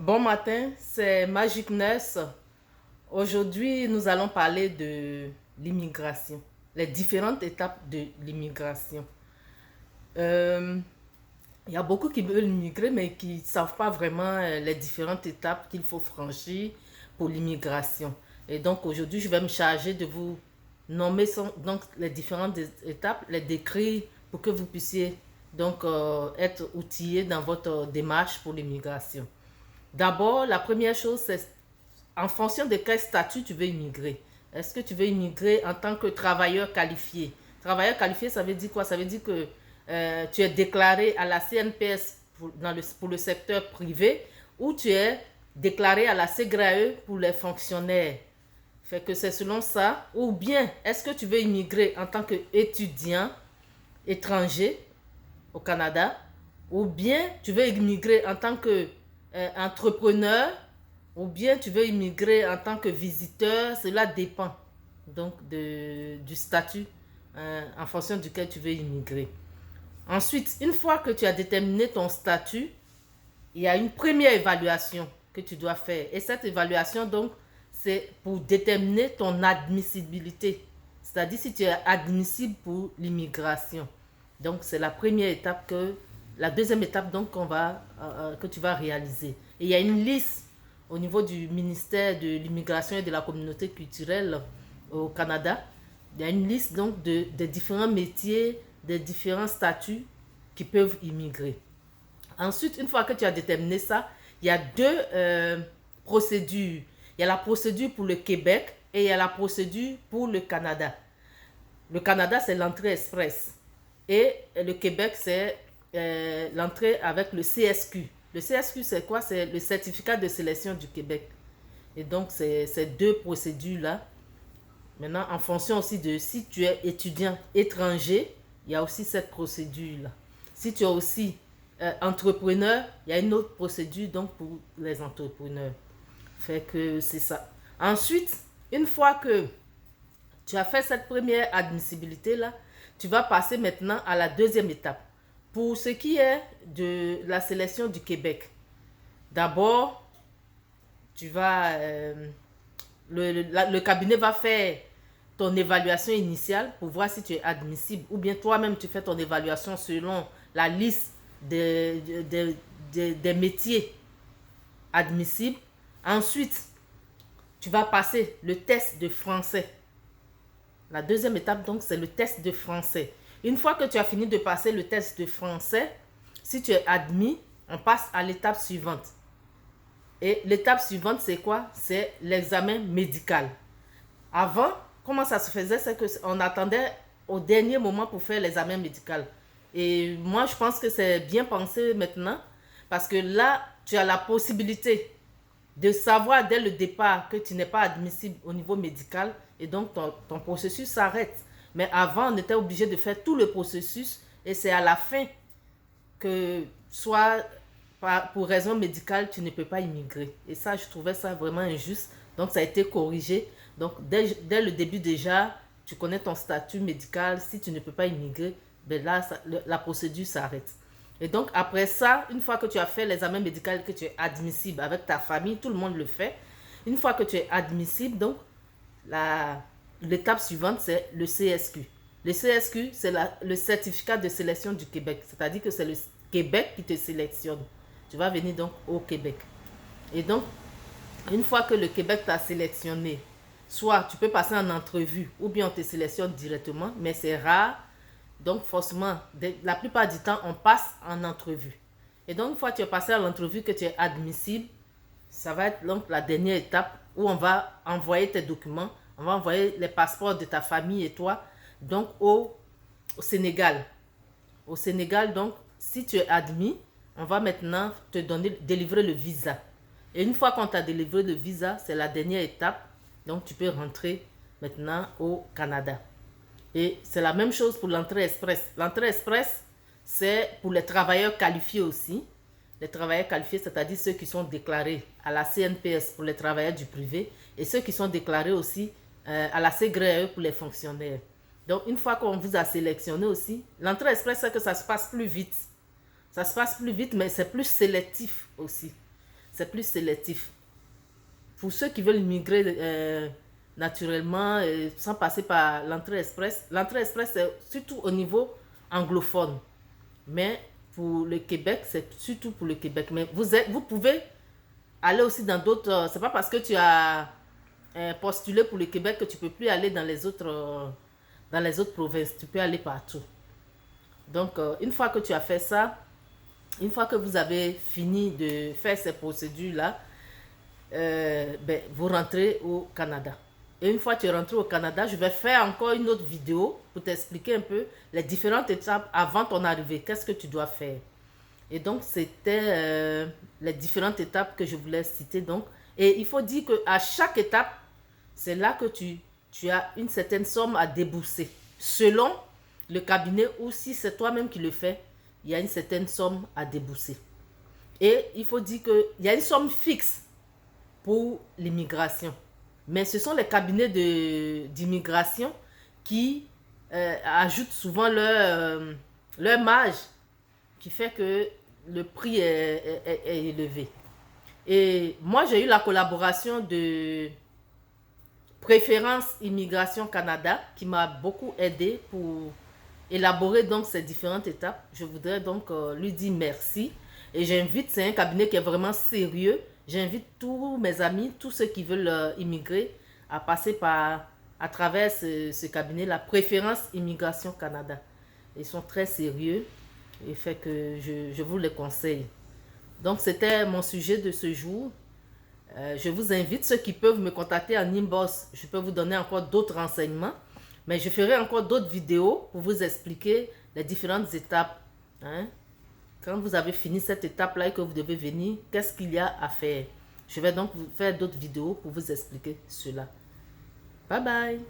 Bon matin, c'est Magic Nurse. Aujourd'hui, nous allons parler de l'immigration, les différentes étapes de l'immigration. Euh, Il y a beaucoup qui veulent immigrer, mais qui ne savent pas vraiment les différentes étapes qu'il faut franchir pour l'immigration. Et donc aujourd'hui, je vais me charger de vous nommer donc les différentes étapes, les décrire pour que vous puissiez donc être outillés dans votre démarche pour l'immigration. D'abord, la première chose, c'est en fonction de quel statut tu veux immigrer. Est-ce que tu veux immigrer en tant que travailleur qualifié? Travailleur qualifié, ça veut dire quoi? Ça veut dire que tu es déclaré à la CNPS pour le secteur privé ou tu es déclaré à la CGRAE pour les fonctionnaires. Fait que c'est selon ça. Ou bien, est-ce que tu veux immigrer en tant qu'étudiant étranger au Canada? Ou bien tu veux immigrer en tant qu'entrepreneur ou bien tu veux immigrer en tant que visiteur, cela dépend donc du statut en fonction duquel tu veux immigrer. Ensuite, une fois que tu as déterminé ton statut, il y a une première évaluation que tu dois faire. Et cette évaluation, donc, c'est pour déterminer ton admissibilité. C'est-à-dire si tu es admissible pour l'immigration. Donc, c'est la première étape la deuxième étape donc que tu vas réaliser. Et il y a une liste au niveau du ministère de l'immigration et de la communauté culturelle au Canada. Il y a une liste donc de différents métiers, des différents statuts qui peuvent immigrer. Ensuite, une fois que tu as déterminé ça, il y a deux procédures. Il y a la procédure pour le Québec et il y a la procédure pour le Canada. Le Canada, c'est l'entrée express. Et le Québec, c'est l'entrée avec le CSQ. Le CSQ, c'est quoi? C'est le certificat de sélection du Québec. Et donc, c'est ces deux procédures-là. Maintenant, en fonction aussi de si tu es étudiant étranger, il y a aussi cette procédure-là. Si tu es aussi entrepreneur, il y a une autre procédure donc pour les entrepreneurs. Fait que c'est ça. Ensuite, une fois que tu as fait cette première admissibilité-là, tu vas passer maintenant à la deuxième étape. Pour ce qui est de la sélection du Québec, d'abord, tu vas, le cabinet va faire ton évaluation initiale pour voir si tu es admissible ou bien toi-même tu fais ton évaluation selon la liste des métiers admissibles. Ensuite, tu vas passer le test de français. La deuxième étape, donc, c'est le test de français. Une fois que tu as fini de passer le test de français, si tu es admis, on passe à l'étape suivante. Et l'étape suivante, c'est quoi? C'est l'examen médical. Avant, comment ça se faisait? C'est qu'on attendait au dernier moment pour faire l'examen médical. Et moi, je pense que c'est bien pensé maintenant parce que là, tu as la possibilité de savoir dès le départ que tu n'es pas admissible au niveau médical et donc ton processus s'arrête. Mais avant, on était obligé de faire tout le processus et c'est à la fin que soit pour raison médicale, tu ne peux pas immigrer. Et ça, je trouvais ça vraiment injuste. Donc, ça a été corrigé. Donc, dès le début déjà, tu connais ton statut médical. Si tu ne peux pas immigrer, ben là, la procédure s'arrête. Et donc, après ça, une fois que tu as fait l'examen médical, que tu es admissible avec ta famille, tout le monde le fait. Une fois que tu es admissible, donc, l'étape suivante, c'est le CSQ. Le CSQ, c'est le certificat de sélection du Québec. C'est-à-dire que c'est le Québec qui te sélectionne. Tu vas venir donc au Québec. Et donc, une fois que le Québec t'a sélectionné, soit tu peux passer en entrevue ou bien on te sélectionne directement, mais c'est rare. Donc, forcément, la plupart du temps, on passe en entrevue. Et donc, une fois que tu es passé à l'entrevue, que tu es admissible, ça va être donc la dernière étape où on va envoyer tes documents, on va envoyer les passeports de ta famille et toi, donc au Sénégal. Au Sénégal, donc, si tu es admis, on va maintenant délivrer le visa. Et une fois qu'on t'a délivré le visa, c'est la dernière étape. Donc, tu peux rentrer maintenant au Canada. Et c'est la même chose pour l'entrée express. L'entrée express, c'est pour les travailleurs qualifiés aussi. Les travailleurs qualifiés, c'est-à-dire ceux qui sont déclarés à la CNPS pour les travailleurs du privé et ceux qui sont déclarés aussi à la CGRAE pour les fonctionnaires. Donc, une fois qu'on vous a sélectionné aussi, l'entrée express, c'est que ça se passe plus vite. Ça se passe plus vite, mais c'est plus sélectif aussi. c'est plus sélectif. Pour ceux qui veulent immigrer naturellement, sans passer par l'entrée express c'est surtout au niveau anglophone. Mais pour le Québec, c'est surtout pour le Québec. Mais vous pouvez aller aussi dans d'autres... c'est pas parce que tu as postulé pour le Québec que tu peux plus aller dans les autres provinces. Tu peux aller partout. Donc, une fois que tu as fait ça, une fois que vous avez fini de faire ces procédures-là, vous rentrez au Canada. Et une fois que tu es rentré au Canada, je vais faire encore une autre vidéo pour t'expliquer un peu les différentes étapes avant ton arrivée. Qu'est-ce que tu dois faire? Et donc, c'était les différentes étapes que je voulais citer. Donc. Et il faut dire qu'à chaque étape, c'est là que tu as une certaine somme à débourser. Selon le cabinet ou si c'est toi-même qui le fais, il y a une certaine somme à débourser. Et il faut dire qu'il y a une somme fixe pour l'immigration. Mais ce sont les cabinets d'immigration qui ajoutent souvent leur marge qui fait que le prix est élevé. Et moi, j'ai eu la collaboration de Préférence Immigration Canada qui m'a beaucoup aidé pour élaborer donc ces différentes étapes. Je voudrais donc lui dire merci. Et j'invite, c'est un cabinet qui est vraiment sérieux. J'invite tous mes amis, tous ceux qui veulent immigrer, à passer à travers ce cabinet, la Préférence Immigration Canada. Ils sont très sérieux et fait que je vous les conseille. Donc, c'était mon sujet de ce jour. Je vous invite, ceux qui peuvent me contacter en inbox, je peux vous donner encore d'autres renseignements. Mais je ferai encore d'autres vidéos pour vous expliquer les différentes étapes. Hein? Quand vous avez fini cette étape-là et que vous devez venir, qu'est-ce qu'il y a à faire? Je vais donc vous faire d'autres vidéos pour vous expliquer cela. Bye bye!